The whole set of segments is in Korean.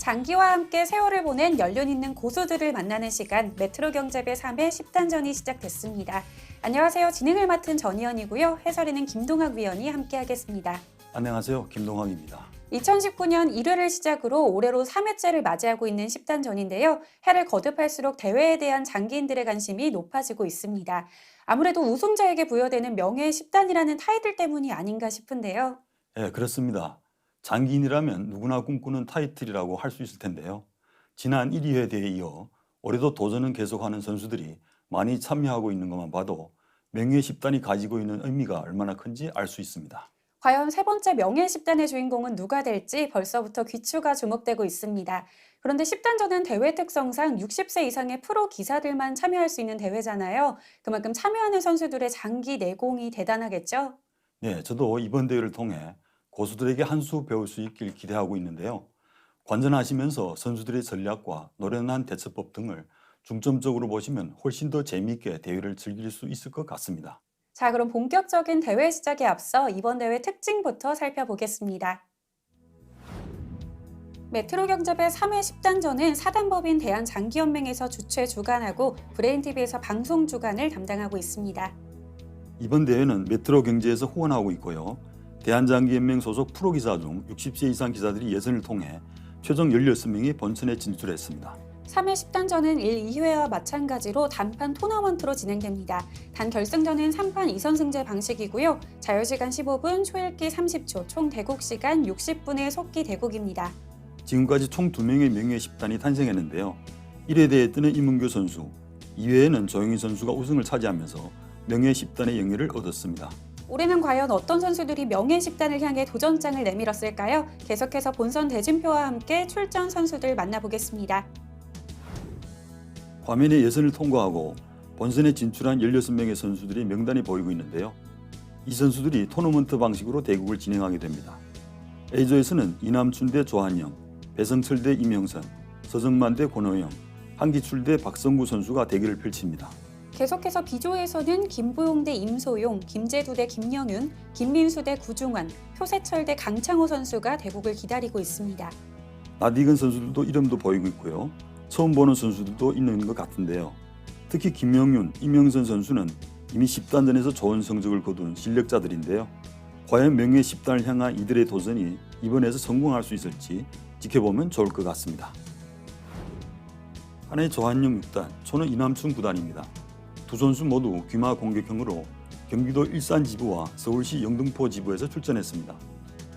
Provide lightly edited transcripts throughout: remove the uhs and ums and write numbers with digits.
장기와 함께 세월을 보낸 연륜 있는 고수들을 만나는 시간 메트로 경제배 3회 10단전이 시작됐습니다. 안녕하세요. 진행을 맡은 전희연이고요. 해설에는 김동학 위원이 함께하겠습니다. 안녕하세요. 김동학입니다. 2019년 1회를 시작으로 올해로 3회째를 맞이하고 있는 10단전인데요. 해를 거듭할수록 대회에 대한 장기인들의 관심이 높아지고 있습니다. 아무래도 우승자에게 부여되는 명예의 10단이라는 타이틀 때문이 아닌가 싶은데요. 네, 그렇습니다. 장기인이라면 누구나 꿈꾸는 타이틀이라고 할 수 있을 텐데요. 지난 1회 대회에 이어 올해도 도전은 계속하는 선수들이 많이 참여하고 있는 것만 봐도 명예의 10단이 가지고 있는 의미가 얼마나 큰지 알 수 있습니다. 과연 세 번째 명예의 10단의 주인공은 누가 될지 벌써부터 귀추가 주목되고 있습니다. 그런데 10단전은 대회 특성상 60세 이상의 프로 기사들만 참여할 수 있는 대회잖아요. 그만큼 참여하는 선수들의 장기 내공이 대단하겠죠? 네, 저도 이번 대회를 통해 고수들에게 한 수 배울 수 있길 기대하고 있는데요. 관전하시면서 선수들의 전략과 노련한 대처법 등을 중점적으로 보시면 훨씬 더 재미있게 대회를 즐길 수 있을 것 같습니다. 자, 그럼 본격적인 대회 시작에 앞서 이번 대회 특징부터 살펴보겠습니다. 메트로 경제배 3회 10단전은 사단법인 대한장기연맹에서 주최 주관하고 브레인TV에서 방송 주관을 담당하고 있습니다. 이번 대회는 메트로 경제에서 후원하고 있고요. 대한장기연맹 소속 프로기사 중 60세 이상 기사들이 예선을 통해 최종 16명이 본선에 진출했습니다. 3회 10단전은 1, 2회와 마찬가지로 단판 토너먼트로 진행됩니다. 단 결승전은 3판 2선승제 방식이고요. 자유시간 15분, 초읽기 30초, 총 대국시간 60분의 속기 대국입니다. 지금까지 총 2명의 명예의 10단이 탄생했는데요. 1회 대회 때는 이문규 선수, 2회에는 조영희 선수가 우승을 차지하면서 명예의 10단의 영예를 얻었습니다. 올해는 과연 어떤 선수들이 명예 10단을 향해 도전장을 내밀었을까요? 계속해서 본선 대진표와 함께 출전 선수들 만나보겠습니다. 화면에 예선을 통과하고 본선에 진출한 16명의 선수들의 명단이 보이고 있는데요. 이 선수들이 토너먼트 방식으로 대국을 진행하게 됩니다. A조에서는 이남춘 대 조한영, 배성철 대 임형선, 서정만 대 권호영, 한기출 대 박성구 선수가 대결을 펼칩니다. 계속해서 B조에서는 김보용 대 임소용, 김재두 대 김영윤, 김민수 대 구중환, 표세철 대 강창호 선수가 대국을 기다리고 있습니다. 낯익은 선수들도 이름도 보이고 있고요. 처음 보는 선수들도 있는 것 같은데요. 특히 김영윤, 임영선 선수는 이미 10단전에서 좋은 성적을 거둔 실력자들인데요. 과연 명예 10단을 향한 이들의 도전이 이번에서 성공할 수 있을지 지켜보면 좋을 것 같습니다. 한해 조한영 6단, 초는 이남춘 9단입니다. 두 선수 모두 귀마 공격형으로 경기도 일산 지부와 서울시 영등포 지부에서 출전했습니다.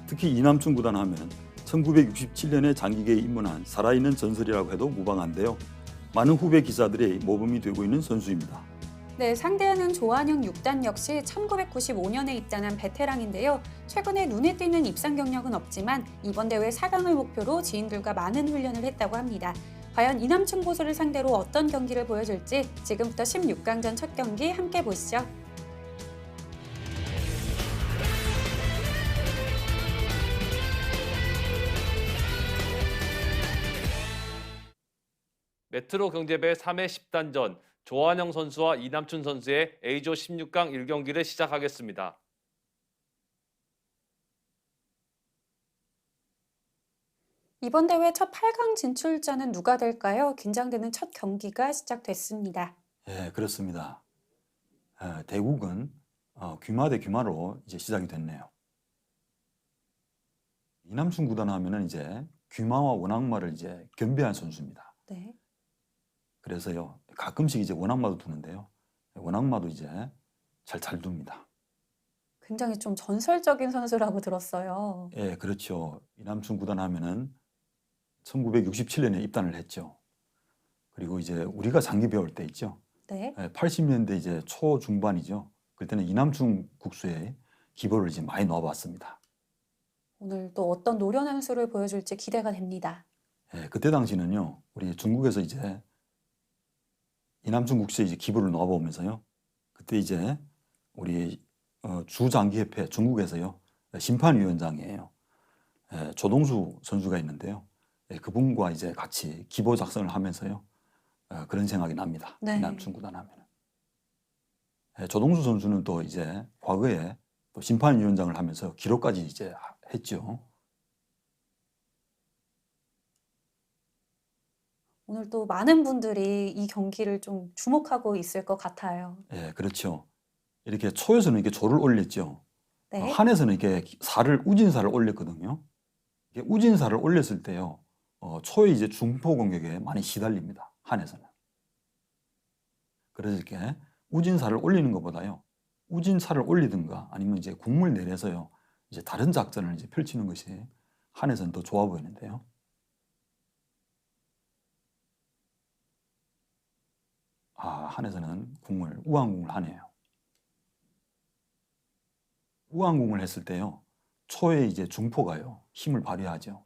특히 이남춘 9단 하면 1967년에 장기계에 입문한 살아있는 전설이라고 해도 무방한데요. 많은 후배 기사들의 모범이 되고 있는 선수입니다. 네, 상대하는 조한영 6단 역시 1995년에 입단한 베테랑인데요. 최근에 눈에 띄는 입상 경력은 없지만 이번 대회 4강을 목표로 지인들과 많은 훈련을 했다고 합니다. 과연 이남춘 고수를 상대로 어떤 경기를 보여줄지 지금부터 16강전 첫 경기 함께 보시죠. 메트로 경제배 3회 10단전 조한영 선수와 이남춘 선수의 A조 16강 1경기를 시작하겠습니다. 이번 대회 첫 8강 진출자는 누가 될까요? 긴장되는 첫 경기가 시작됐습니다. 예, 그렇습니다. 대국은 귀마 대 귀마로 이제 시작이 됐네요. 이남춘 구단 하면은 이제 귀마와 원악마를 이제 겸비한 선수입니다. 네. 그래서요 가끔씩 이제 원악마도 두는데요. 원악마도 이제 잘 둡니다. 굉장히 좀 전설적인 선수라고 들었어요. 예, 그렇죠. 이남춘 구단 하면은 1967년에 입단을 했죠. 그리고 이제 우리가 장기 배울 때 있죠. 네. 80년대 이제 초중반이죠. 그때는 이남춘 국수에 기보를 이제 많이 넣어봤습니다. 오늘 또 어떤 노련한 수를 보여줄지 기대가 됩니다. 예, 그때 당시는요, 우리 중국에서 이제 이남춘 국수에 이제 기보를 넣어보면서요, 그때 이제 우리 주장기협회 중국에서요 심판위원장이에요. 조동수 선수가 있는데요. 그분과 이제 같이 기보 작성을 하면서요 그런 생각이 납니다. 네. 이남춘 구단 하면은. 조동수 선수는 또 이제 과거에 또 심판위원장을 하면서 기록까지 이제 했죠. 오늘 또 많은 분들이 이 경기를 좀 주목하고 있을 것 같아요. 예, 그렇죠. 이렇게 초에서는 이렇게 조를 올렸죠. 네. 한에서는 이렇게 우진사를 올렸거든요. 이게 우진사를 올렸을 때요, 초에 이제 중포 공격에 많이 시달립니다. 한에서는. 그래서 이렇게 우진사를 올리는 것보다요, 우진사를 올리든가 아니면 이제 궁을 내려서요, 이제 다른 작전을 이제 펼치는 것이 한에서는 더 좋아 보이는데요. 한에서는 우왕궁을 하네요. 우왕궁을 했을 때요, 초에 이제 중포가요, 힘을 발휘하죠.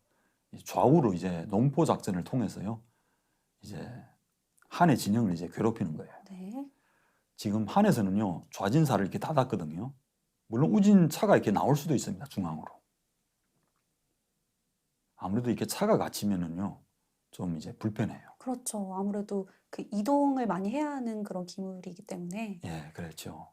좌우로 이제 농포 작전을 통해서요, 이제 한의 진영을 이제 괴롭히는 거예요. 네. 지금 한에서는요, 좌진사를 이렇게 닫았거든요. 물론 우진차가 이렇게 나올 수도 있습니다, 중앙으로. 아무래도 이렇게 차가 갇히면은요, 좀 이제 불편해요. 그렇죠. 아무래도 그 이동을 많이 해야 하는 그런 기물이기 때문에. 예, 그렇죠.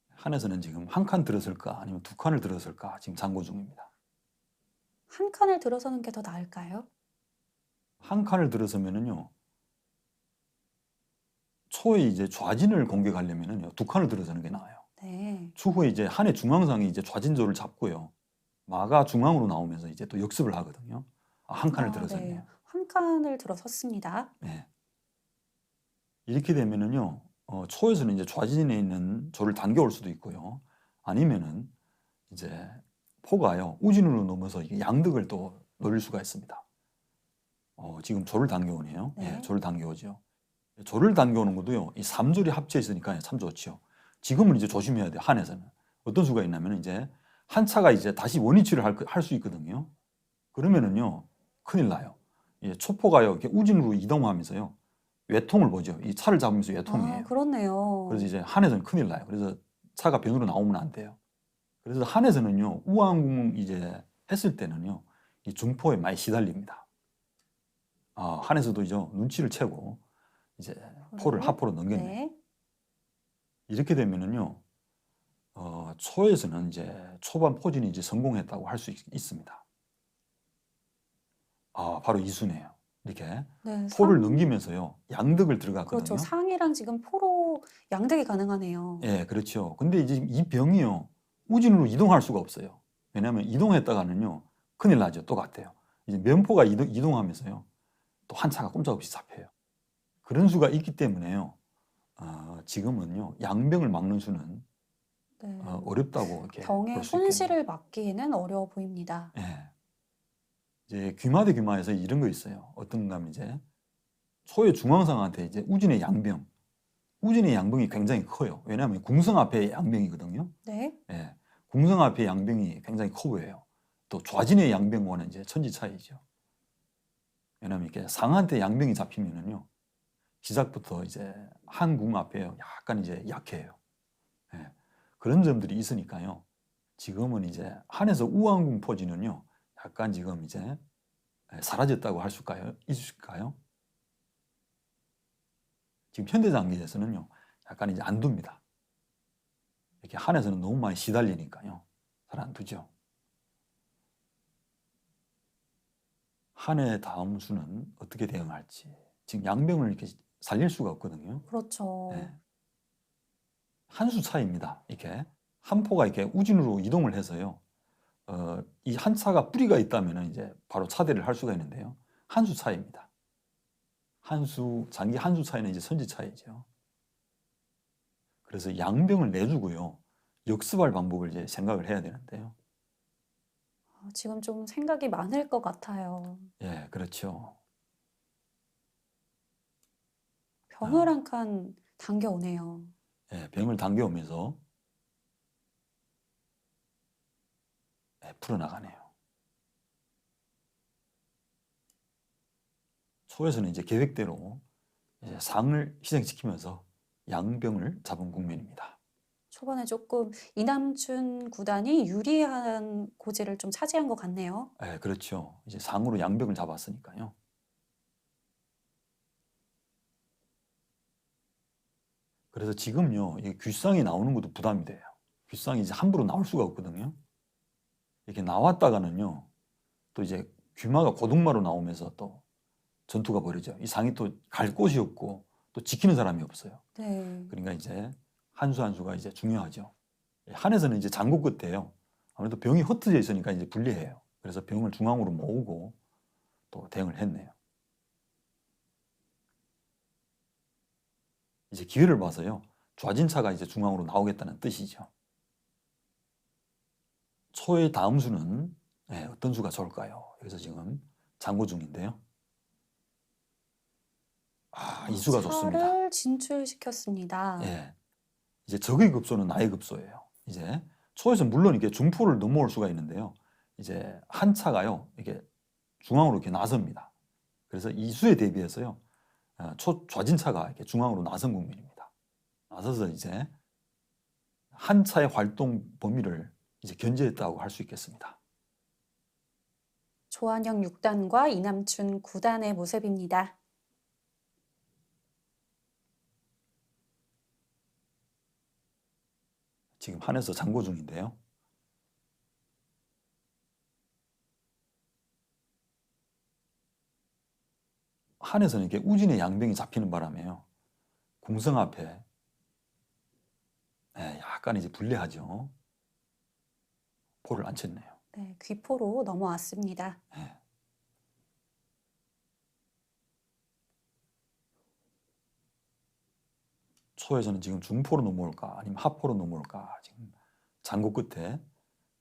한에서는 지금 한 칸 들었을까 아니면 두 칸을 들었을까 지금 장고 중입니다. 한 칸을 들어서는 게 더 나을까요? 한 칸을 들어서면은요, 초에 이제 좌진을 공격하려면은요, 두 칸을 들어서는 게 나아요. 네. 추후에 이제 한의 중앙상이 이제 좌진조를 잡고요, 마가 중앙으로 나오면서 이제 또 역습을 하거든요. 한 칸을 네. 들어섰네요. 한 칸을 들어섰습니다. 네. 이렇게 되면은요, 초에서는 이제 좌진에 있는 조를 당겨올 수도 있고요, 아니면은 이제 포가요, 우진으로 넘어서 이게 양득을 또 노릴 수가 있습니다. 지금 조를 당겨오네요. 네. 예, 조를 당겨오죠. 조를 당겨오는 것도요, 이 3조리 합쳐 있으니까 참 좋죠. 지금은 이제 조심해야 돼요, 한에서는. 어떤 수가 있냐면 이제 한 차가 이제 다시 원위치를 할 수 있거든요. 그러면은요, 큰일 나요. 초포가요, 이렇게 우진으로 이동하면서요, 외통을 보죠. 이 차를 잡으면서 외통이에요. 그렇네요. 그래서 이제 한에서는 큰일 나요. 그래서 차가 변으로 나오면 안 돼요. 그래서 한에서는요, 우왕궁 이제 했을 때는요, 이 중포에 많이 시달립니다. 한에서도 이제 눈치를 채고 이제 포를 하포로 넘겼네요. 네. 이렇게 되면은요, 초에서는 이제 초반 포진이 이제 성공했다고 할 수 있습니다. 바로 이수네요. 이렇게 네. 포를 넘기면서요, 양득을 들어갔거든요. 그렇죠. 상이랑 지금 포로 양득이 가능하네요. 예, 그렇죠. 근데 이제 이 병이요, 우진으로 이동할 수가 없어요. 왜냐하면 이동했다가는요, 큰일 나죠. 똑같아요. 이제 면포가 이동하면서요, 또 한 차가 꼼짝없이 잡혀요. 그런 수가 있기 때문에요, 지금은요, 양병을 막는 수는 네. 어렵다고 이렇게 병의 볼 수 있겠네요. 손실을 막기에는 어려워 보입니다. 예. 이제 귀마 대 귀마에서 이런 거 있어요. 어떤가 하면 이제 초의 중앙상한테 이제 우진의 양병, 우진의 양병이 굉장히 커요. 왜냐하면 궁성 앞에 양병이거든요. 네. 예. 궁성 앞에 양병이 굉장히 커 보여요. 또 좌진의 양병과는 이제 천지 차이죠. 왜냐하면 이렇게 상한테 양병이 잡히면은요, 시작부터 이제 한 궁 앞에요, 약간 이제 약해요. 예. 그런 점들이 있으니까요. 지금은 이제 한에서 우왕궁 포진은요, 약간 지금 이제 사라졌다고 할 수가요? 있을까요? 지금 현대장기에서는요, 약간 이제 안 둡니다. 이렇게 한에서는 너무 많이 시달리니까요, 잘 안 두죠. 한의 다음 수는 어떻게 대응할지. 지금 양병을 이렇게 살릴 수가 없거든요. 그렇죠. 네. 한 수 차이입니다. 이렇게 한 포가 이렇게 우진으로 이동을 해서요, 이 한 차가 뿌리가 있다면 이제 바로 차대를 할 수가 있는데요, 한 수 차이입니다. 장기 한 수 차이는 이제 선지 차이죠. 그래서 양병을 내주고요, 역습할 방법을 이제 생각을 해야 되는데요. 지금 좀 생각이 많을 것 같아요. 예, 그렇죠. 병을 한 칸 당겨오네요. 예, 병을 당겨오면서 풀어나가네요. 초에서는 이제 계획대로 이제 상을 희생시키면서 양병을 잡은 국면입니다. 초반에 조금 이남춘 구단이 유리한 고지를 좀 차지한 것 같네요. 예, 그렇죠. 이제 상으로 양병을 잡았으니까요. 그래서 지금요, 이 귓상이 나오는 것도 부담이 돼요. 귓상이 이제 함부로 나올 수가 없거든요. 이렇게 나왔다가는요, 또 이제 귀마가 고등마로 나오면서 또 전투가 벌어져요. 이 상이 또 갈 곳이 없고 또 지키는 사람이 없어요. 네. 그러니까 이제 한 수 한 수가 이제 중요하죠. 한에서는 이제 장고 끝에요. 아무래도 병이 흩어져 있으니까 이제 불리해요. 그래서 병을 중앙으로 모으고 또 대응을 했네요. 이제 기회를 봐서요, 좌진차가 이제 중앙으로 나오겠다는 뜻이죠. 초의 다음 수는 어떤 수가 좋을까요? 여기서 지금 장고 중인데요. 이 수가 좋습니다. 차를 진출시켰습니다. 예. 이제 적의 급소는 나의 급소예요. 이제 초에서 물론 이게 중포를 넘어올 수가 있는데요. 이제 한 차가요, 이게 중앙으로 이렇게 나섭니다. 그래서 이 수에 대비해서요, 초 좌진차가 이렇게 중앙으로 나선 국면입니다. 나서서 이제 한 차의 활동 범위를 이제 견제했다고 할 수 있겠습니다. 조한영 6단과 이남춘 9단의 모습입니다. 지금 한에서 장고 중인데요. 한에서는 이렇게 우진의 양병이 잡히는 바람에요, 궁성 앞에 약간 이제 불리하죠. 포를 안 쳤네요. 네, 귀포로 넘어왔습니다. 초에서는 지금 중포로 넘어올까 아니면 하포로 넘어올까, 지금 장고 끝에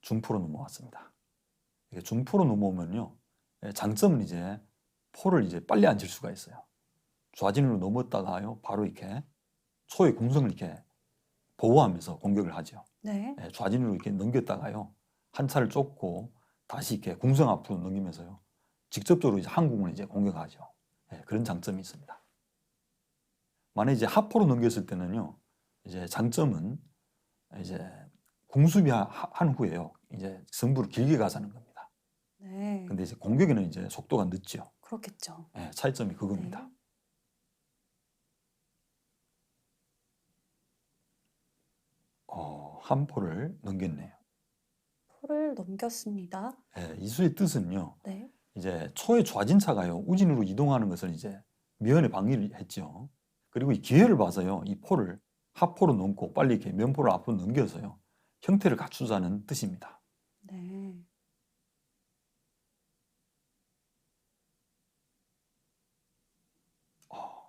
중포로 넘어왔습니다. 이게 중포로 넘어오면요, 장점은 이제 포를 이제 빨리 안 칠 수가 있어요. 좌진으로 넘었다가요, 바로 이렇게 초의 궁성을 이렇게 보호하면서 공격을 하죠. 네. 좌진으로 이렇게 넘겼다가요, 한 차를 쫓고 다시 이렇게 궁성 앞으로 넘기면서요, 직접적으로 이제 항궁을 이제 공격하죠. 그런 장점이 있습니다. 만약 이제 하포로 넘겼을 때는요, 이제 장점은 이제 궁수비한 후에요, 이제 승부를 길게 가자는 겁니다. 네. 근데 이제 공격에는 이제 속도가 늦죠. 그렇겠죠. 차이점이 그겁니다. 네. 한 포를 넘겼네요. 포를 넘겼습니다. 이 수의 뜻은요, 네. 이제 초의 좌진차가요, 우진으로 이동하는 것을 이제 미연에 방해를 했죠. 그리고 이 기회를 봐서요, 이 포를 하포로 넘고 빨리 이렇게 면포를 앞으로 넘겨서요, 형태를 갖추자는 뜻입니다. 네.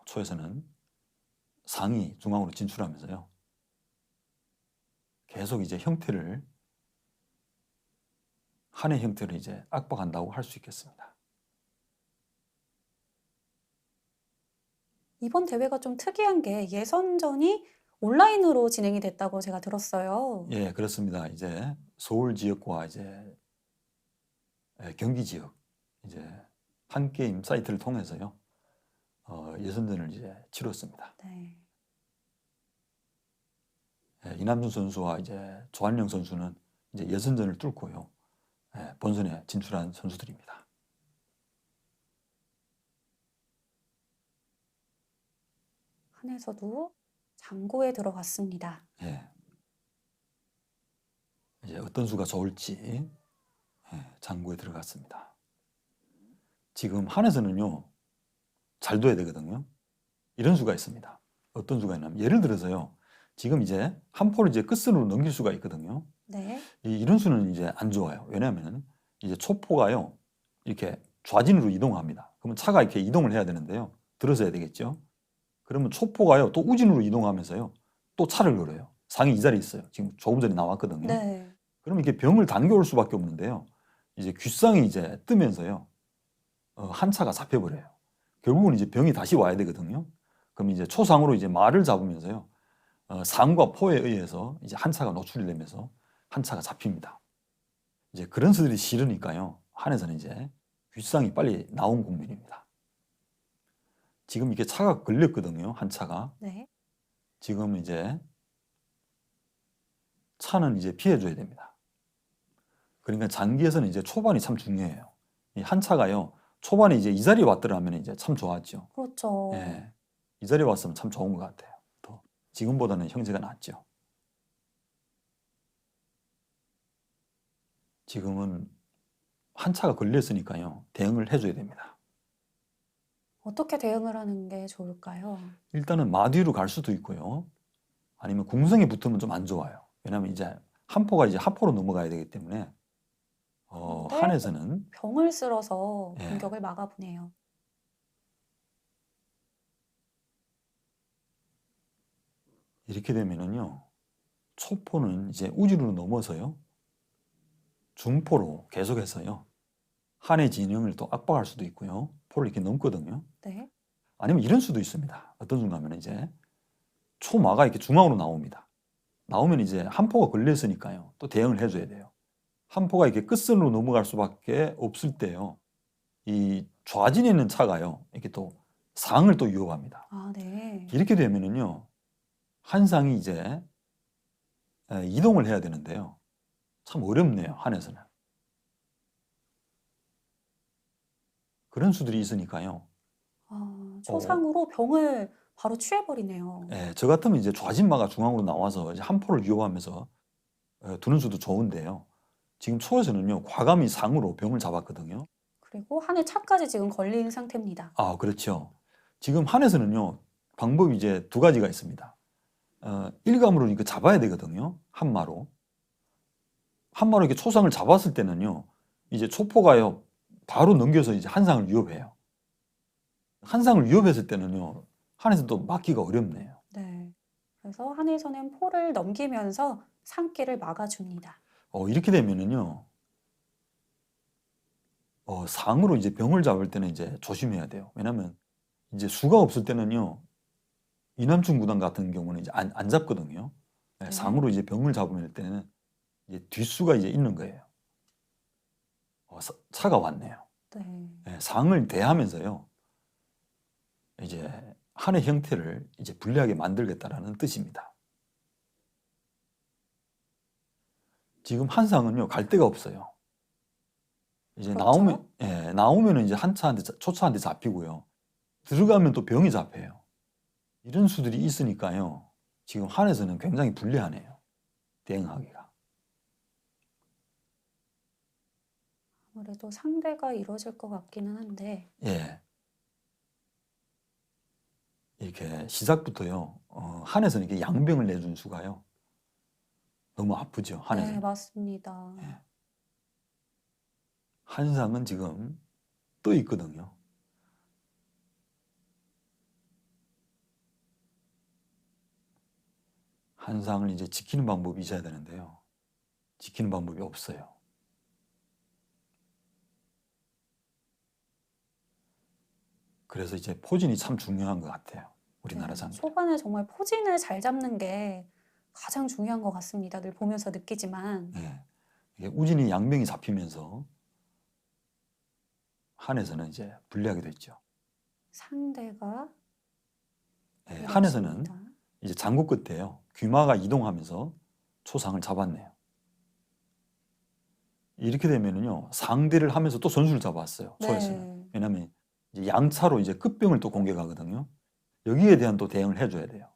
초에서는 상이 중앙으로 진출하면서요, 계속 이제 형태를, 한의 형태를 이제 압박한다고 할 수 있겠습니다. 이번 대회가 좀 특이한 게 예선전이 온라인으로 진행이 됐다고 제가 들었어요. 예, 그렇습니다. 이제 서울 지역과 이제 경기 지역, 이제 한 게임 사이트를 통해서요, 예선전을 이제 치렀습니다. 네. 이남준 선수와 이제 조한영 선수는 이제 예선전을 뚫고요, 본선에 진출한 선수들입니다. 한에서도 장고에 들어갔습니다. 이제 어떤 수가 좋을지 장고에 들어갔습니다. 지금 한에서는요, 잘 둬야 되거든요. 이런 수가 있습니다. 어떤 수가 있냐면, 예를 들어서요, 지금 이제 한 포를 이제 끝선으로 넘길 수가 있거든요. 네. 이런 수는 이제 안 좋아요. 왜냐하면 이제 초포가요, 이렇게 좌진으로 이동합니다. 그러면 차가 이렇게 이동을 해야 되는데요, 들어서야 되겠죠. 그러면 초포가요, 또 우진으로 이동하면서요, 또 차를 걸어요. 상이 이 자리에 있어요. 지금 조금 전에 나왔거든요. 네. 그러면 이게 병을 당겨올 수밖에 없는데요, 이제 귓상이 이제 뜨면서요, 한 차가 잡혀버려요. 결국은 이제 병이 다시 와야 되거든요. 그럼 이제 초상으로 이제 말을 잡으면서요, 상과 포에 의해서 이제 한 차가 노출이 되면서 한 차가 잡힙니다. 이제 그런 수들이 싫으니까요, 한에서는 이제 귓상이 빨리 나온 국면입니다. 지금 이게 차가 걸렸거든요, 한 차가. 네. 지금 이제 차는 이제 피해줘야 됩니다. 그러니까 장기에서는 이제 초반이 참 중요해요. 이 한 차가요, 초반에 이제 이 자리에 왔더라면 이제 참 좋았죠. 그렇죠. 이 자리에 왔으면 참 좋은 것 같아요. 더 지금보다는 형제가 낫죠. 지금은 한차가 걸렸으니까요. 대응을 해줘야 됩니다. 어떻게 대응을 하는 게 좋을까요? 일단은 마뒤로 갈 수도 있고요. 아니면 궁성에 붙으면 좀 안 좋아요. 왜냐하면 이제 한포가 이제 하포로 넘어가야 되기 때문에 근데 한에서는 병을 쓸어서 예. 공격을 막아보네요. 이렇게 되면은요. 초포는 이제 우지로 넘어서요. 중포로 계속해서요. 한의 진영을 또 압박할 수도 있고요. 포를 이렇게 넘거든요. 네. 아니면 이런 수도 있습니다. 어떤 순간 하면 이제 초마가 이렇게 중앙으로 나옵니다. 나오면 이제 한포가 걸렸으니까요. 또 대응을 해줘야 돼요. 한포가 이렇게 끝선으로 넘어갈 수밖에 없을 때요. 이 좌진에 있는 차가요. 이렇게 또 상을 또 위협합니다. 아, 네. 이렇게 되면은요. 한상이 이제 이동을 해야 되는데요. 참 어렵네요. 한에서는. 그런 수들이 있으니까요. 초상으로 병을 바로 취해버리네요. 예, 저 같으면 이제 좌진마가 중앙으로 나와서 이제 한포를 위협하면서 두는 수도 좋은데요. 지금 초에서는요. 과감히 상으로 병을 잡았거든요. 그리고 한의 차까지 지금 걸린 상태입니다. 아, 그렇죠. 지금 한에서는요. 방법이 이제 두 가지가 있습니다. 일감으로 이거 잡아야 되거든요. 한마로. 한마로 이렇게 초상을 잡았을 때는요. 이제 초포가요. 바로 넘겨서 이제 한상을 위협해요. 한상을 위협했을 때는요. 한에서 또 막기가 어렵네요. 네. 그래서 한에서는 포를 넘기면서 상기를 막아줍니다. 이렇게 되면은요. 상으로 이제 병을 잡을 때는 이제 조심해야 돼요. 왜냐면 이제 수가 없을 때는요. 이남춘 구단 같은 경우는 이제 안 잡거든요. 네, 네. 상으로 이제 병을 잡을 때는 이제 뒷수가 이제 있는 거예요. 차가 왔네요. 네. 네, 상을 대하면서요. 이제 한의 형태를 이제 불리하게 만들겠다라는 뜻입니다. 지금 한상은요 갈 데가 없어요. 이제 그렇죠. 나오면은 이제 초차한테 잡히고요. 들어가면 또 병이 잡혀요. 이런 수들이 있으니까요. 지금 한에서는 굉장히 불리하네요. 대응하기가. 아무래도 상대가 이루어질 것 같기는 한데. 예. 이렇게 시작부터요. 한에서는 이렇게 양병을 내준 수가요. 너무 아프죠. 네, 한에서는. 맞습니다. 예. 한상은 지금 떠 있거든요. 한상을 이제 지키는 방법이 있어야 되는데요. 지키는 방법이 없어요. 그래서 이제 포진이 참 중요한 것 같아요. 우리나라 네, 상대. 초반에 정말 포진을 잘 잡는 게 가장 중요한 것 같습니다. 늘 보면서 느끼지만. 예. 이게 우진이 양병이 잡히면서 한에서는 이제 불리하게 됐죠. 상대가 예, 한에서는 이렇습니다. 이제 장구 끝에요. 귀마가 이동하면서 초상을 잡았네요. 이렇게 되면은요 상대를 하면서 또 선수를 잡았어요. 초에서는. 네. 왜냐하면 이제 양차로 이제 끝병을 또 공격하거든요. 여기에 대한 또 대응을 해줘야 돼요.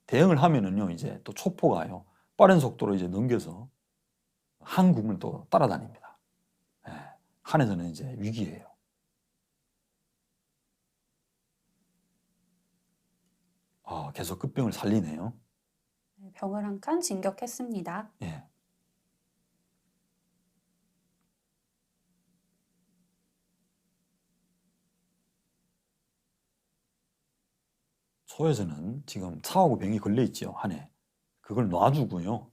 대응을 하면은요 이제 또 초포가요 빠른 속도로 이제 넘겨서 한국을 또 따라다닙니다. 예, 한에서는 이제 위기예요. 계속 끝병을 살리네요. 네, 병을 한 칸 진격했습니다. 예. 초에서는 지금 차하고 병이 걸려 있죠. 한에. 그걸 놔주고요.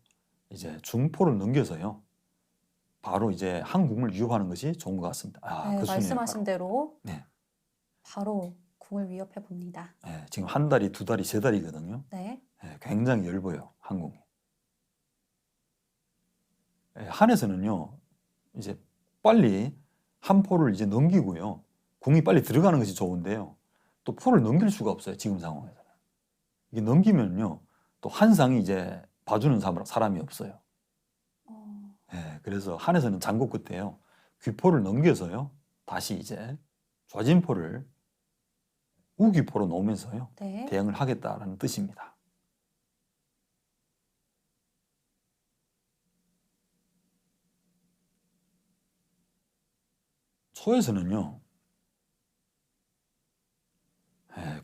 이제 중포를 넘겨서요. 바로 이제 한국을 위협하는 것이 좋은 것 같습니다. 네, 그 순이에요, 말씀하신 바로. 대로 네. 바로 궁을 위협해 봅니다. 예, 지금 한 다리, 두 다리, 세 다리거든요. 네. 예, 굉장히 얇아요, 한국이. 예, 한에서는요, 이제 빨리 한 포를 이제 넘기고요. 궁이 빨리 들어가는 것이 좋은데요. 또 포를 넘길 수가 없어요, 지금 상황에서는. 이게 넘기면요, 또 한상이 이제 봐주는 사람이 없어요. 예, 그래서 한에서는 장고 끝에요. 귀포를 넘겨서요. 다시 이제 좌진포를 우귀포로 놓으면서요. 네. 대응을 하겠다라는 뜻입니다. 초에서는요,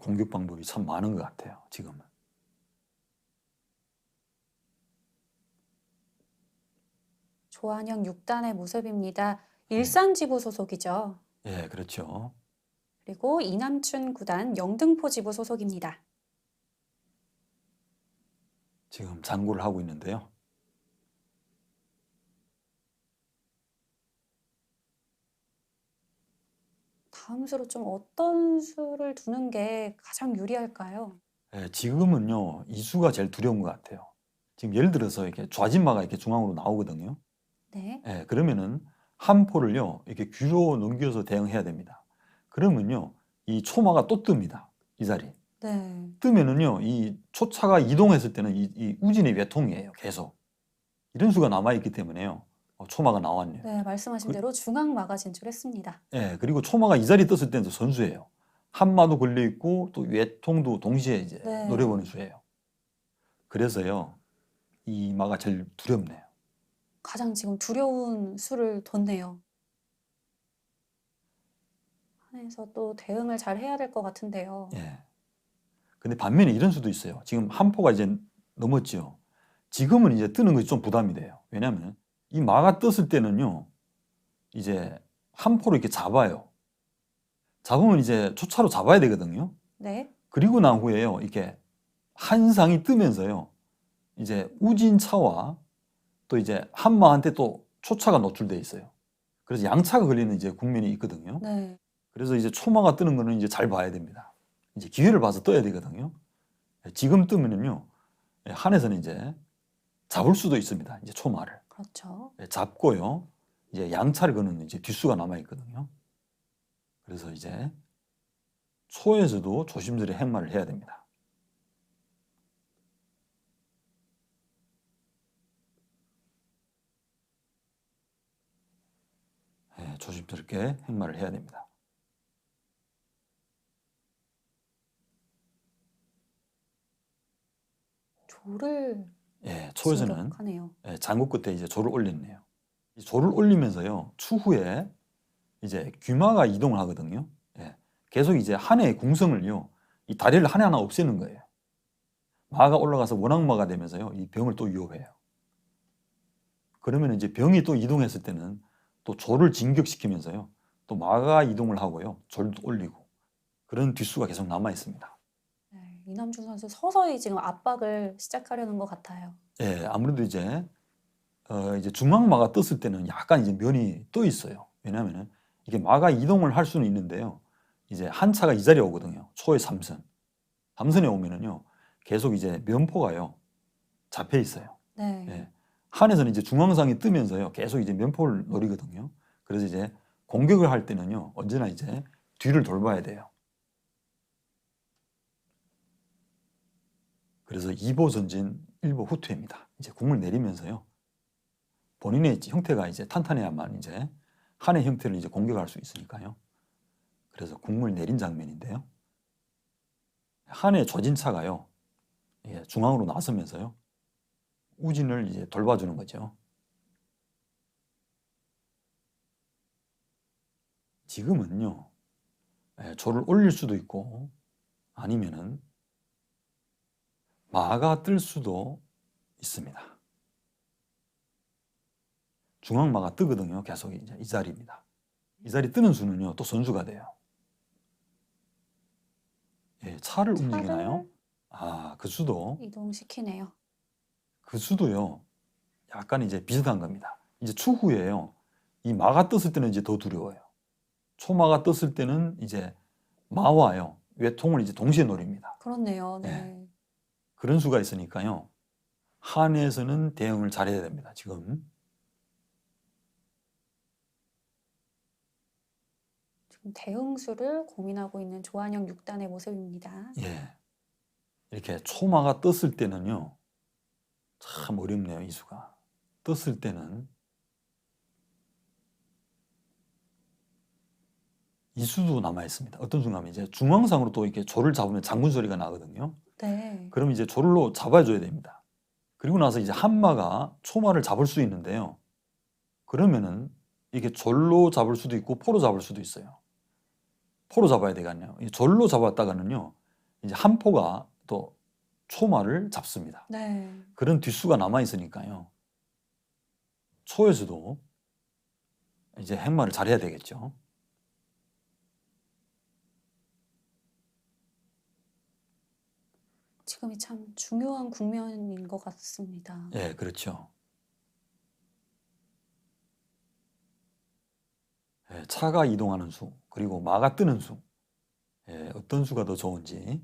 공격 방법이 참 많은 것 같아요, 지금은. 조한영 6단의 모습입니다. 일산지부 소속이죠. 예, 그렇죠. 그리고 이남춘 9단 영등포 지부 소속입니다. 지금 장구를 하고 있는데요. 다음 수로 좀 어떤 수를 두는 게 가장 유리할까요? 지금은요, 이 수가 제일 두려운 것 같아요. 지금 예를 들어서 이렇게 좌진마가 이렇게 중앙으로 나오거든요. 네. 그러면은 한 포를요, 이렇게 뒤로 넘겨서 대응해야 됩니다. 그러면요, 이 초마가 또 뜹니다. 이 자리. 네. 뜨면은요, 이 초차가 이동했을 때는 이 우진의 외통이에요, 계속. 이런 수가 남아있기 때문에요, 초마가 나왔네요. 네, 말씀하신 대로 중앙마가 진출했습니다. 그리고 초마가 이 자리 떴을 때는 선수예요. 한마도 걸려있고, 또 외통도 동시에 이제 네. 노려보는 수예요. 그래서요, 이 마가 제일 두렵네요. 가장 지금 두려운 수를 뒀네요. 한에서 또 대응을 잘 해야 될 것 같은데요. 근데 반면에 이런 수도 있어요. 지금 한 포가 이제 넘었죠. 지금은 이제 뜨는 것이 좀 부담이 돼요. 왜냐하면 이 마가 떴을 때는요, 이제 한 포를 이렇게 잡아요. 잡으면 이제 초차로 잡아야 되거든요. 네. 그리고 난 후에요, 이렇게 한 상이 뜨면서요, 이제 우진차와 또 이제 한마한테 또 초차가 노출돼 있어요. 그래서 양차가 걸리는 이제 국면이 있거든요. 네. 그래서 이제 초마가 뜨는 거는 이제 잘 봐야 됩니다. 이제 기회를 봐서 떠야 되거든요. 지금 뜨면은요, 한에서는 이제 잡을 수도 있습니다. 이제 초마를. 그렇죠. 잡고요, 이제 양차를 거는 이제 뒷수가 남아 있거든요. 그래서 이제 초에서도 조심스레 행마를 해야 됩니다. 조심스럽게 행마를 해야 됩니다. 조를 초에서는 진격하네요. 장구 끝에 이제 조를 올렸네요. 이 조를 올리면서요, 추후에 이제 귀마가 이동을 하거든요. 계속 이제 한해의 궁성을요, 이 다리를 하나하나 없애는 거예요. 마가 올라가서 원악마가 되면서요, 이 병을 또 위협해요. 그러면 이제 병이 또 이동했을 때는 또 조를 진격시키면서요, 또 마가 이동을 하고요, 조를 올리고, 그런 뒷수가 계속 남아 있습니다. 네, 이남준 선수 서서히 지금 압박을 시작하려는 것 같아요. 아무래도 이제 중앙마가 떴을 때는 약간 이제 면이 떠 있어요. 왜냐하면 이게 마가 이동을 할 수는 있는데요, 이제 한 차가 이 자리에 오거든요. 초의 3선. 3선에 오면은요, 계속 이제 면포가요, 잡혀 있어요. 네. 한에서는 이제 중앙상이 뜨면서요, 계속 이제 면포를 노리거든요. 그래서 이제 공격을 할 때는요, 언제나 이제 뒤를 돌봐야 돼요. 그래서 2보 전진, 1보 후퇴입니다. 이제 공을 내리면서요, 본인의 형태가 이제 탄탄해야만 이제 한의 형태를 이제 공격할 수 있으니까요. 그래서 공을 내린 장면인데요. 한의 조진차가요, 중앙으로 나서면서요, 우진을 이제 돌봐주는 거죠. 지금은요, 조를 올릴 수도 있고, 아니면은 마가 뜰 수도 있습니다. 중앙마가 뜨거든요. 계속 이제 이 자리입니다. 이 자리 뜨는 수는요, 또 선수가 돼요. 차를 움직이나요? 그 수도. 이동시키네요. 그 수도요, 약간 이제 비슷한 겁니다. 이제 추후에요, 이 마가 떴을 때는 이제 더 두려워요. 초마가 떴을 때는 이제 마와요, 외통을 이제 동시에 노립니다. 그렇네요. 네. 그런 수가 있으니까요, 한에서는 대응을 잘해야 됩니다. 지금. 지금 대응수를 고민하고 있는 조한영 6단의 모습입니다. 이렇게 초마가 떴을 때는요, 참 어렵네요, 이 수가. 떴을 때는 이 수도 남아 있습니다. 어떤 순간 이제 중앙상으로 또 이렇게 조를 잡으면 장군 소리가 나거든요. 네. 그럼 이제 조를로 잡아줘야 됩니다. 그리고 나서 이제 한마가 초마를 잡을 수 있는데요, 그러면은 이게 졸로 잡을 수도 있고 포로 잡을 수도 있어요. 포로 잡아야 되겠네요. 이 졸로 잡았다가는요, 이제 한 포가 또 초마를 잡습니다. 네. 그런 뒷수가 남아 있으니까요. 초에서도 이제 행마를 잘해야 되겠죠. 지금이 참 중요한 국면인 것 같습니다. 예, 그렇죠. 예, 차가 이동하는 수, 그리고 마가 뜨는 수, 예, 어떤 수가 더 좋은지,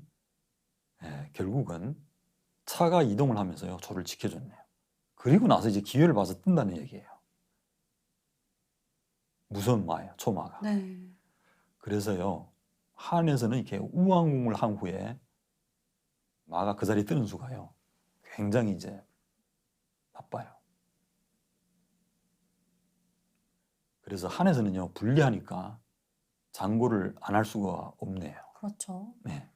예, 결국은 차가 이동을 하면서요, 초를 지켜줬네요. 그리고 나서 이제 기회를 봐서 뜬다는 얘기예요. 무서운 마예요, 초마가. 네. 그래서요, 한에서는 이렇게 우왕궁을 한 후에 마가 그 자리에 뜨는 수가요, 굉장히 이제 나빠요. 그래서 한에서는요, 불리하니까 장고를 안 할 수가 없네요. 그렇죠. 네.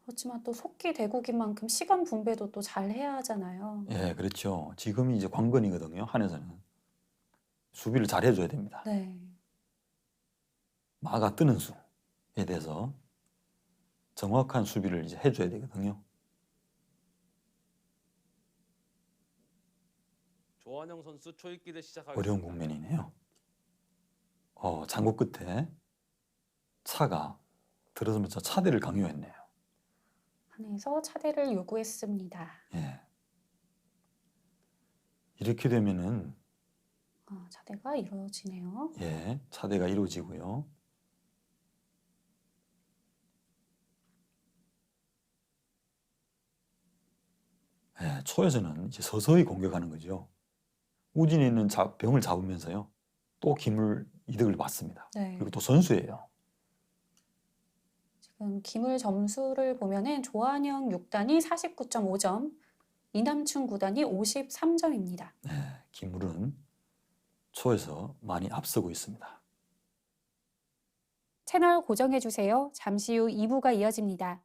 그렇지만 또 속기 대국인 만큼 시간 분배도 또 잘 해야 하잖아요. 예, 그렇죠. 지금이 이제 관건이거든요, 한에서는. 수비를 잘 해줘야 됩니다. 네. 마가 뜨는 수에 대해서 정확한 수비를 이제 해줘야 되거든요. 조한영 선수 초읽기를 시작하겠습니다. 어려운 국면이네요. 장고 끝에 차가 들어서면서 차대를 강요했네요. 한에서 차대를 요구했습니다. 예. 이렇게 되면은 차대가 이루어지네요. 예, 차대가 이루어지고요. 예, 초에서는 이제 서서히 공격하는 거죠. 우진에 있는 병을 잡으면서요, 또 기물 이득을 받습니다. 네. 그리고 또 선수예요. 지금 기물 점수를 보면은 조한영 6단이 49.5점, 이남춘 9단이 53점입니다. 네, 기물은 초에서 많이 앞서고 있습니다. 채널 고정해 주세요. 잠시 후 2부가 이어집니다.